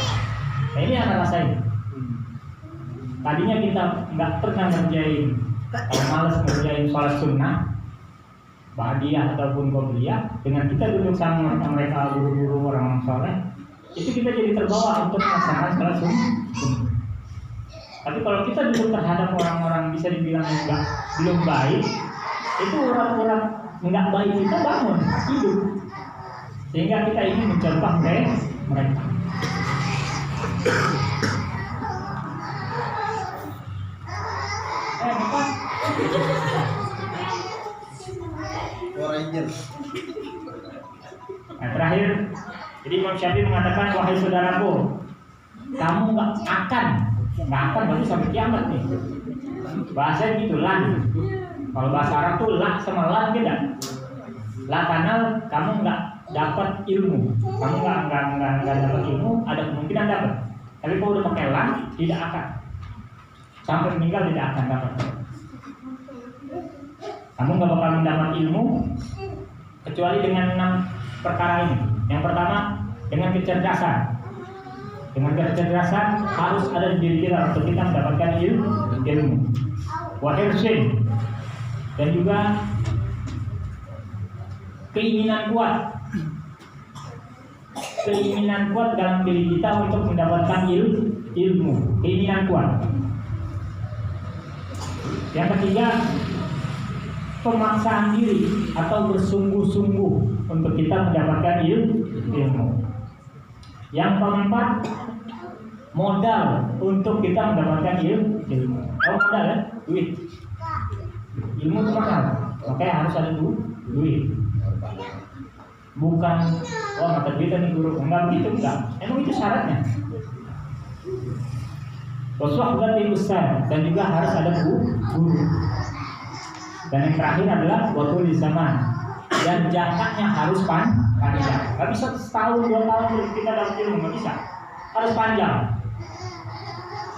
Nah, ini anak rasain. Tadinya kita nggak pernah ngerjain, kalau males ngerjain sholat sunnah, ba'diyah ataupun qobliyah, dengan kita duduk sama mereka guru-guru orang soleh, itu kita jadi terbawa untuk melaksanakan sholat sunnah. Tapi kalau kita duduk terhadap orang-orang bisa dibilang belum baik, itu urat-urat nggak baik kita bangun hidup, sehingga kita ingin mencontoh mereka. Nah, terakhir, jadi Imam Syafi'i mengatakan, wahai saudaraku, kamu nggak akan berarti sampai kiamat nih. Bahasa gitu, lan. Kalau bahasa Arab tuh la sama lan beda. La karena kamu nggak dapat ilmu, kamu nggak dapat ilmu, ada kemungkinan dapat. Tapi kalau udah pakai lan, tidak akan. Sampai meninggal tidak akan dapat. Kamu nggak bakal mendapat ilmu kecuali dengan 6 perkara ini. Yang pertama, dengan kecerdasan. Dengan kecerdasan harus ada di diri kita untuk kita mendapatkan ilmu. Wahirsin, dan juga keinginan kuat dalam diri kita untuk mendapatkan ilmu, keinginan kuat. Yang ketiga, pemaksaan diri atau bersungguh-sungguh untuk kita mendapatkan ilmu. Yang keempat, modal untuk kita mendapatkan ilmu. Modal ya, duit. Ilmu itu mahal, makanya harus ada duit. Bukan, mata duit nih guru, enggak begitu, enggak. Emang itu syaratnya. Waswahbatil ustaz, dan juga harus ada guru. Dan yang terakhir adalah waktu di zaman, dan jaraknya harus panjang. Gak bisa setahun 2 tahun kita dapat ilmu, gak bisa. Harus panjang.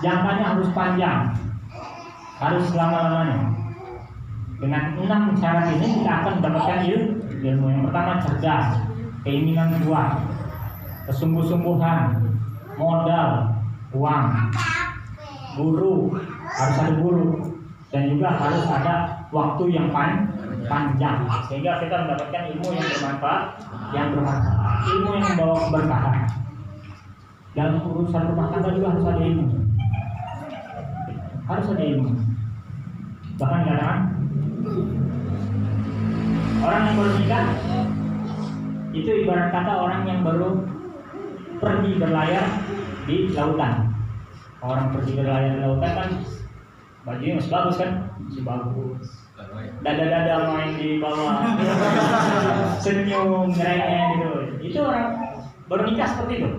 Jangkanya harus panjang, harus selama-lamanya. Dengan 6 syarat ini kita akan mendapatkan ilmu. Yang pertama, cerdas, keinginan kuat, kesungguh-sungguhan, modal, uang, guru, harus ada guru, dan juga harus ada waktu yang panjang, sehingga kita mendapatkan ilmu yang bermanfaat, ilmu yang membawa keberkahan. Dalam urusan rumah tangga juga harus ada ilmu. Bahkan kadang orang yang baru nikah itu ibarat kata orang yang baru pergi berlayar di lautan. Orang pergi berlayar di lautan kan bajunya masih bagus kan? Masih bagus. Dada-dada main di bawah, senyum, ngerengek gitu. Itu orang baru nikah seperti itu.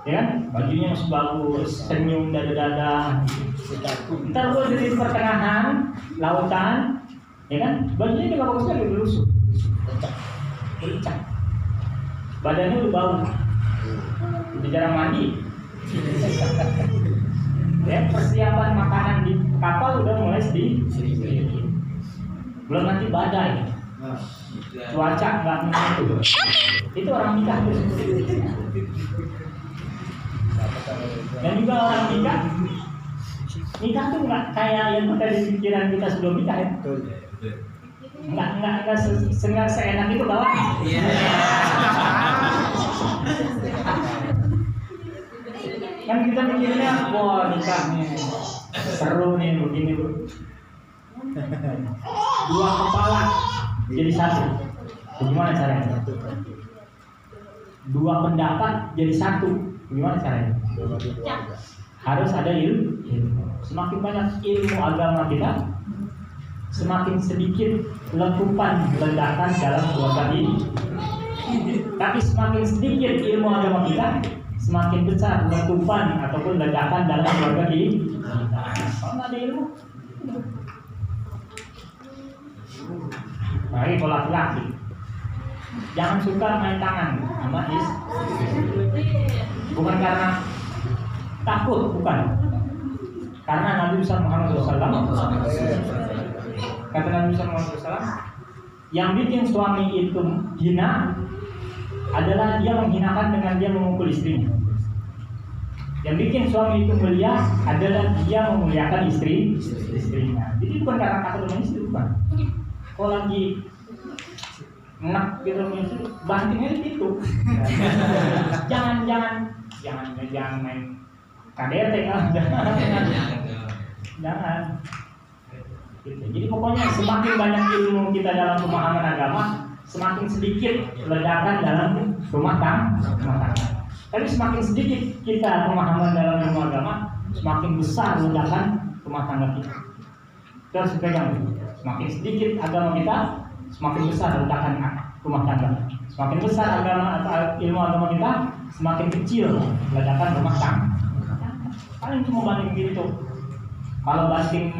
Ya kan? Bajunya masih bagus, senyum, dada-dada. Ntar gue di pertengahan lautan, ya kan? Bajunya juga bagus lagi, berlusuk, bericak. Badannya udah bau, udah jarang mandi. Ya, persiapan makanan di kapal udah mulai sedikit. Belum nanti badai, cuaca nggak menentu. Itu orang nikah tuh. Dan juga orang nikah tuh nggak kayak yang kita di pikiran kita sebelum nikah ya. Nggak seenak itu kawan. Kan kita mikirnya, wah nikah nih seru nih begini bu. 2 kepala jadi 1. Bagaimana caranya? 2 pendapat jadi 1. Bagaimana caranya? Harus ada ilmu. Semakin banyak ilmu agama kita, semakin sedikit ledakan dalam keluarga ini. Tapi semakin sedikit ilmu agama kita, semakin besar letupan ataupun ledakan dalam keluarga kita. Kalau nggak ada ilmu, nah ini kalau laki-laki jangan suka main tangan sama istri. Bukan karena takut, bukan. Karena Nabi Muhammad SAW, kata Nabi Muhammad SAW, yang bikin suami itu hina adalah dia menghinakan dengan dia memukul istrinya. Yang bikin suami itu mulia adalah dia memuliakan istrinya. Jadi bukan karena takut dengan istri, bukan. Kalau lagi enak gitu dengan istri, bantingnya itu. Jangan main KDRT kan. Jangan. Gitu. Jadi pokoknya semakin banyak ilmu kita dalam pemahaman agama, semakin sedikit ledakan dalam rumah tangga. Tapi semakin sedikit kita pemahaman dalam ilmu agama, semakin besar ledakan rumah tangga kita. Kita harus pegang. Semakin sedikit agama kita, semakin besar ledakan rumah tangga. Semakin besar ilmu agama kita, semakin kecil ledakan rumah tangga. Paling cuma banting gitu. Kalau banting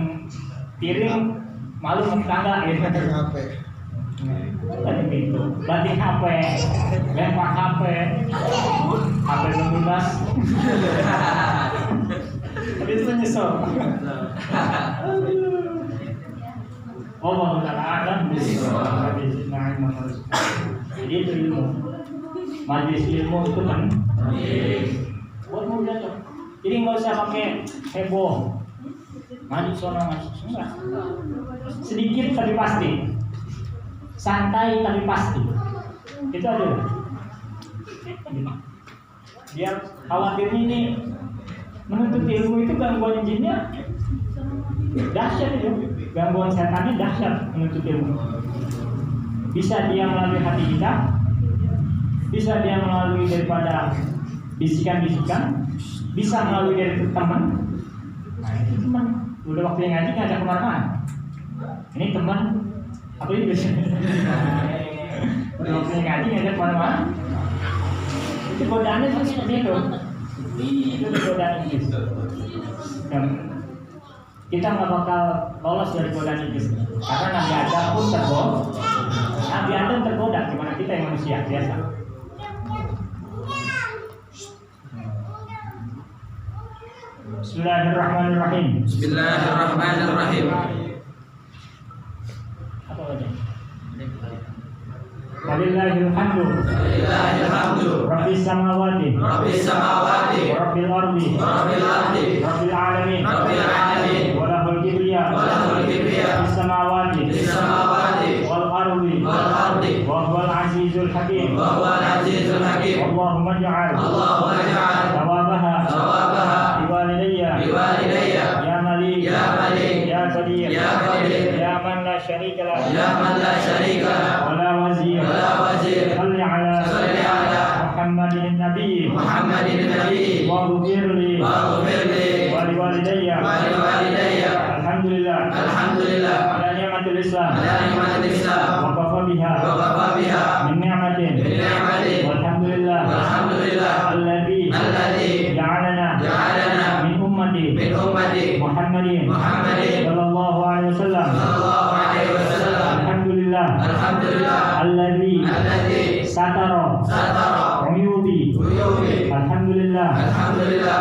piring, malu mau tangga gitu. Banting pintu, banting HP, lempar HP lunas. Habis itu nyesel. Allah Ta'ala jadi itu ilmu. Majlis ilmu itu kan buat mau belajar. Jadi nggak usah pakai heboh. Mandi sono enggak. Sedikit tapi pasti. santai tapi pasti. Itu aja. Dia khawatirnya ini menuntut ilmu itu gangguan jinnya dahsyat itu, gangguan setannya dahsyat menuntut ilmu. Bisa dia melalui hati kita, bisa dia melalui daripada bisikan-bisikan, bisa melalui dari teman. Nah ini teman, udah waktunya ngaji ngajak kemana-mana. Ini teman, apa ini biasanya? Udah waktunya ngaji ngajak kemana-mana. Itu godaannya seperti itu. Itu godaan iblis. Dan kita nggak bakal lolos dari godaan iblis karena Nabi Adam pun tergoda. Nabi Adam tergoda, gimana kita yang manusia biasa. Bismillahirrahmanirrahim. Bismillahirrahmanirrahim. Apa aja? Walillahil hamdu. Walillahil hamdu. Rabbis samawati. Rabbis samawati. Rabbil ardi. Rabbil ardi. Rabbil alamin. Rabbil alamin. Walahul kibriya. Walahul kibriya. Fis samawati. Fis samawati. Wal ardi. Wal ardi. Wa huwal azizul hakim. Wa huwal azizul hakim. Allahumma ij'al. Allahumma ij'al. Thawabaha. Thawabaha. Liwalidayya. Liwalidayya. Ya Malik. Ya Malik. Ya Qadir. Ya Qadir. Ya man la syarika lah. Ya man la syarika lahu. Wala wazir. Wala wazir. Salli ala. Salli ala Muhammadin nabi. Muhammadin nabi. Waghfir li. Waghfir li. Wa liwalidayya. Wa liwalidayya. Alhamdulillah. Alhamdulillah. Ala ni'matil Islam. Ala ni'matil Islam. Wa kafa biha. Wa kafa biha. Min ni'matin. Min ni'matin. Walhamdulillah. Walhamdulillah. Alladhi. Alladhi. Ja'alana. Ja'alana. Min ummati. Min ummati. Muhammadin. Muhammadin. Sallallahu alaihi wasallam. Sallallahu alaihi wasallam. Alhamdulillah. Alhamdulillah. Alladhi. Alladhi. Satara. Satara. Uyubi. Uyubi. Alhamdulillah. Alhamdulillah.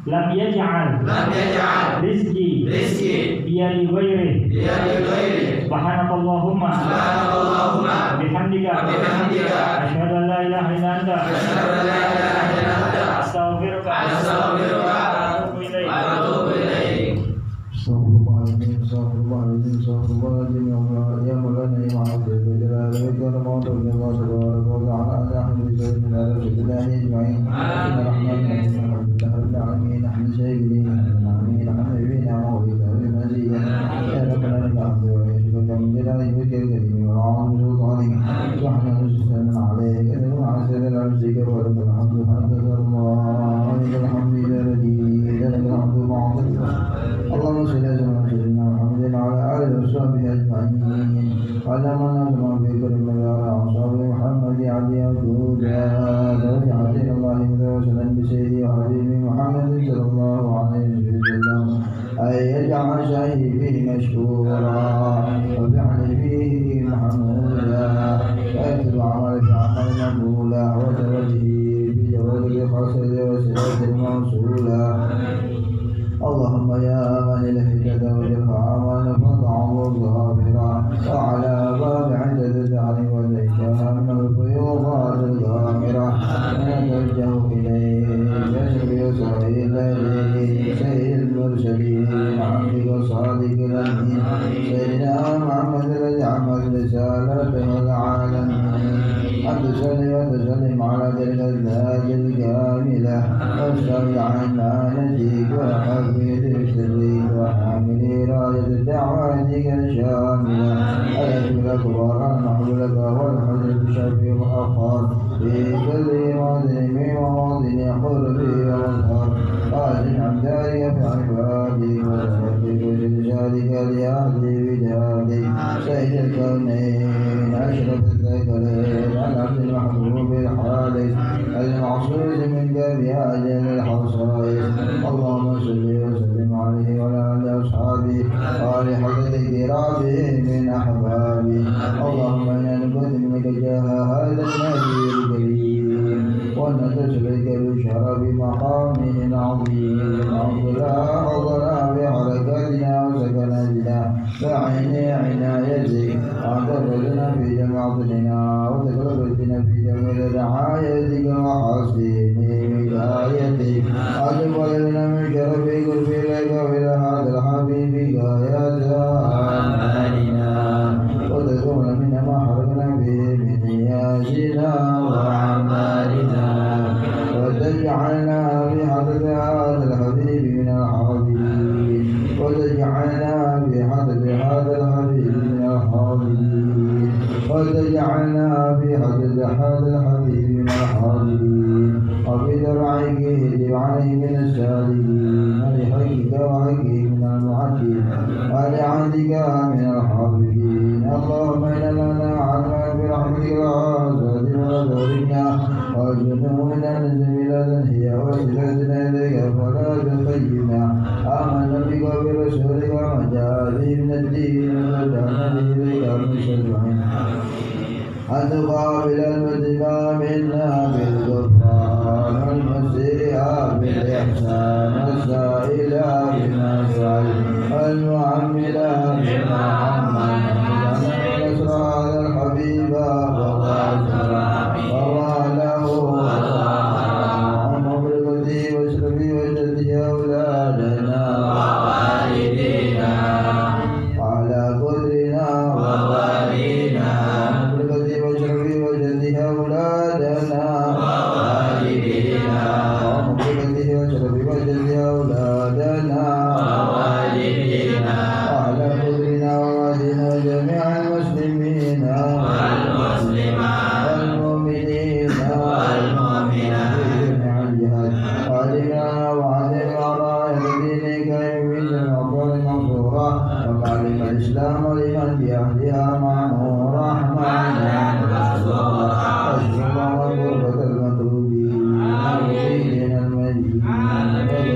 Lam yaj'al. Lam yaj'al. Rizqi. Rizqi. Biyadi ghairi. Biyadi ghairi. Subhanakallahumma. Subhanakallahumma. Wa bihamdika. Wa bihamdika. Asyhadu an la ilaha illa anta. Asyhadu an la ilaha illa anta. Astaghfiruka. Astaghfiruka. Wa atubu ilaik. Wa atubu ilaik. Astagfirullahaladzim, astagfirullahaladzim, astagfirullahaladzim, ya Maulana, ya Muhammad, ya Jalal, ya Tuhan, Maulana, ya Allah, subhanahu wa ta'ala, ala ahli sayyidina Rasulullah ajma'in. Bismillahirrahmanirrahim. Alhamdulillah rabbil alamin, ahli sayyidina alamin, alhamdulillah wa bika al-maziyya. Ya rabbana lakal hamdu wa shukran min jalali wajhika al-karim wa a'udhu sultanik. Subhana rasulana alayhi, wa ala sayyidina al-zikr wa lakal hamdu, hamdulillah, lakal hamdu ila radhi, lakal hamdu ma'adhim. اللهم صل على سيدنا محمد وعلى اله وصحبه اجمعين وعلى من نظم في كل مجال اصحاب محمد علي وجودا توجهت الى الله وسلم بسيدي وحبيبي محمد صلى الله عليه وسلم ان يجعل شهيده مشكورا وفعل فيه محمودا ويكتب عمل في عمل مقبولا وتوجه بجواد القصد وسيرة الموصولا. اللهم يا من الهدى والإرحام فضعه الظافرا وعلى باب عدد الدهر والإشام من الفيوضات الغامرة نتوجه إليه يشرب يسرائيل إليه سيد المرسلين عبدك الصادق الأمين سيدنا محمد الذي عمل رسالته العالمين أنت صل وتسلم على تلك الذات الكاملة واسترجع عنا نجيك وحفيد السرين وحامل راية دعواتك الشاملة أيك الأكبر المحمول لك والحزن الشفيع والأخر في كل موطن من مواطن قربي ومظهر قاسم عن ذلك في عبادي وتوفيق لرجالك لأهلي بدادي سيد الكونين أشرف الذكرين العبد المحبوب الحارس المعصوص من جميع أجل الحصائص. اللهم صل وسلم عليه وعلى آله وأصحابه وآل حضرة كرامه من أحبابه. اللهم إنا نقدم لك جاه هذا النبي الكريم ونتسلك بشرف مقامه العظيم. أغفر حضرنا بحركاتنا وسكناتنا بعين عنايتك وتفرجنا في جماعتنا وتفرجنا في جميع رعايتك وحسن هدايتك وتفرجنا من شرف قرب إليك وإلى هذا الحبيب غاية آمالنا وتكون منا عليه من السالكين لحقك وحقه من المعدين ولعهدك من الحافظين اللهم إنا نعلم برحمتك العزة وذرنا وجنوبنا من جميلة هي وسيلتنا إليك فلا تخيبنا آمنا بك وبرسولك وما جاء به من الدين ورجعنا به إليك مسلمين أن تقابل المسلم منا بالغفران والمسيء بالإحسان والسائل بالنسائل والمعمل بالمحمد ونصر هذا الحبيب وواله اللهم بالقدر واشرفي وجدي أولادنا ووالدينا وعلى قدرنا ووالدينا واشرفي وجدي أولادنا ووالدينا ومغفرته واشرفي وجدي أولادنا ووالدينا وعلى قدرنا ووالدنا وجميع المسلمين والمؤمنين والمؤمنات في جميع الجهات وعلمنا وعلم أعضاء دينك يمين المغفور المغفورة وعلم الإسلام لمن بأهلها معمورة رحمنا وغربة المطلوبين المؤمنين المجيدين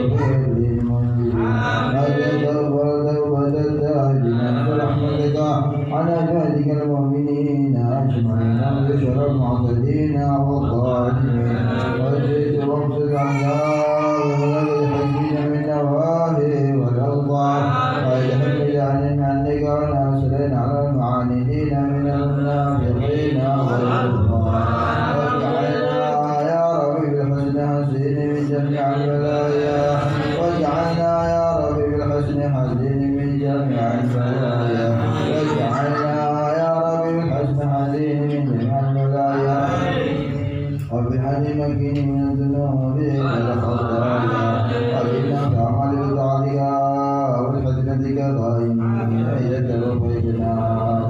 وغفر للمنذرين وتوبة التائبين برحمتك على عبادك المؤمنين أجمعين وبشر المعتدين والظالمين وزيد واقصد عذاب والحجين من نواهي والأوضاع ويحب جعلنا عنك وناصرين على المعاندين من المنافقين والكفار واجعلنا يا رب بالحسن حسين من جميع البلايا واجعلنا يا رب بالحسن حسين من جميع البلايا واجعلنا يا رب بالحسن حسين من جميع البلايا وبحل مكين من الذنوب والخطايا وجعلنا كعمل بطاعتك وبحسنتك ظالمين إذا توفيتنا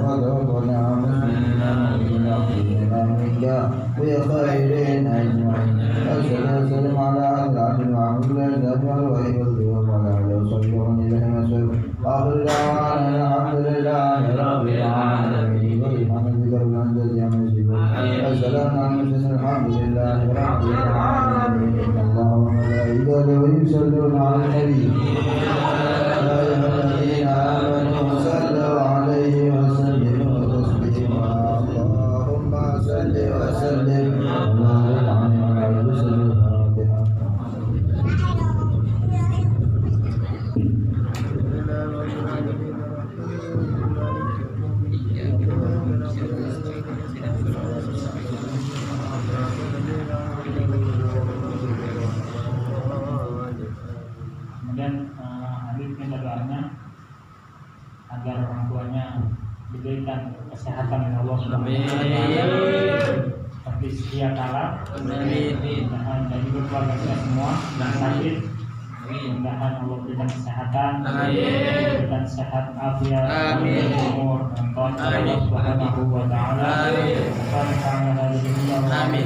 وتوفنا مسلمين مؤمنين منك بخير أجمعين وسلم على أسرع المعمول الأجمع الغيب الغيوب وعلى آله وصحبه إليه مسلم وآخر دعوانا الحمد لله رب العالمين سبحان ربك رب العزة عما يصفون وسلام على المرسلين الحمد لله رب العالمين إن الله وملائكته يصلون على النبي يا أيها الذين آمنوا صلوا عليه وسلموا تسليما اللهم صل وسلم وبارك عليه وعلى وسلم الفاتحة Kemudian Habib minta doanya agar orang tuanya diberikan kesehatan oleh Allah Subhanahu wa taala, seperti sedia kala, dan juga keluarga kita semua yang sakit. Mudah-mudahan Allah berikan kesehatan, berikan sehat afiat, umur dan tahun Allah Subhanahu wa taala. Sampai hari ini amin.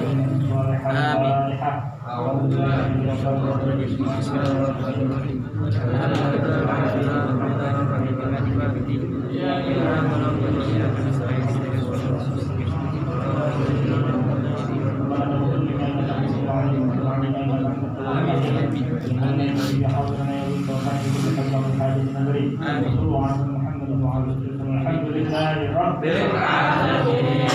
Alhamdulillah rabbil alamin.